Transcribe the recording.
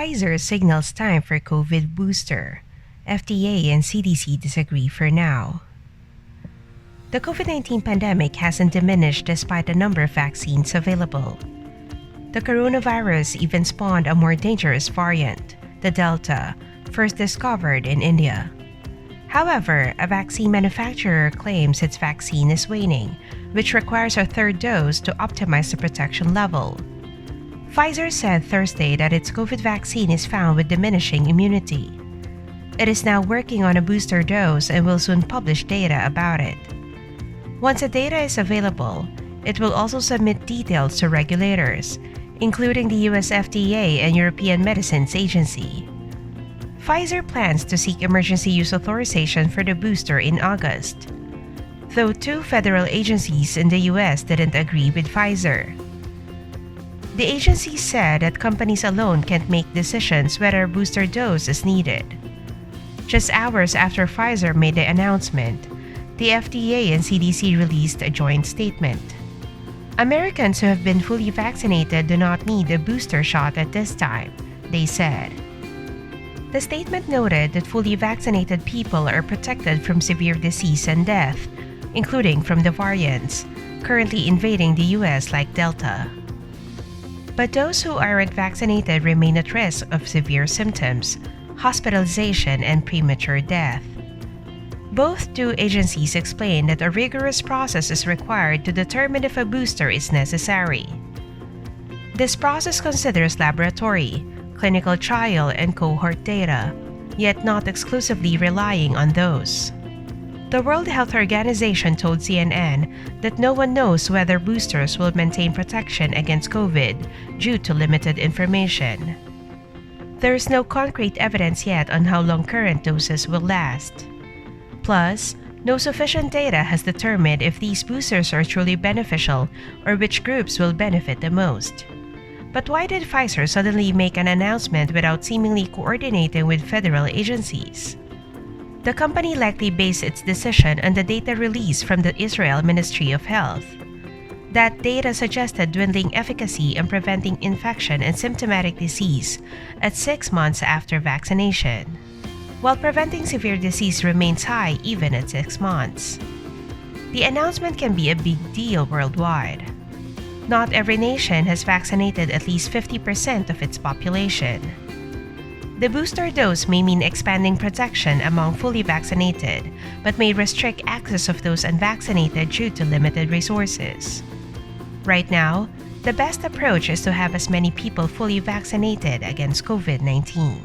Pfizer signals time for COVID booster. FDA and CDC disagree for now. The COVID-19 pandemic hasn't diminished despite the number of vaccines available. The coronavirus even spawned a more dangerous variant, the Delta, first discovered in India. However, a vaccine manufacturer claims its vaccine is waning, which requires a third dose to optimize the protection level. Pfizer said Thursday that its COVID vaccine is found with diminishing immunity. It is now working on a booster dose and will soon publish data about it. Once the data is available, it will also submit details to regulators, including the US FDA and European Medicines Agency. Pfizer plans to seek emergency use authorization for the booster in August, though two federal agencies in the US didn't agree with Pfizer. The agency said that companies alone can't make decisions whether a booster dose is needed. Just hours after Pfizer made the announcement, the FDA and CDC released a joint statement. Americans who have been fully vaccinated do not need a booster shot at this time, they said. The statement noted that fully vaccinated people are protected from severe disease and death, including from the variants currently invading the US like Delta. But those who aren't vaccinated remain at risk of severe symptoms, hospitalization, and premature death. Both two agencies explained that a rigorous process is required to determine if a booster is necessary. This process considers laboratory, clinical trial, and cohort data, yet not exclusively relying on those. The World Health Organization told CNN that no one knows whether boosters will maintain protection against COVID due to limited information. There is no concrete evidence yet on how long current doses will last. Plus, no sufficient data has determined if these boosters are truly beneficial or which groups will benefit the most. But why did Pfizer suddenly make an announcement without seemingly coordinating with federal agencies? The company likely based its decision on the data released from the Israel Ministry of Health. That data suggested dwindling efficacy in preventing infection and symptomatic disease at 6 months after vaccination, while preventing severe disease remains high even at 6 months. The announcement can be a big deal worldwide. Not every nation has vaccinated at least 50% of its population. The booster dose may mean expanding protection among fully vaccinated, but may restrict access of those unvaccinated due to limited resources. Right now, the best approach is to have as many people fully vaccinated against COVID-19.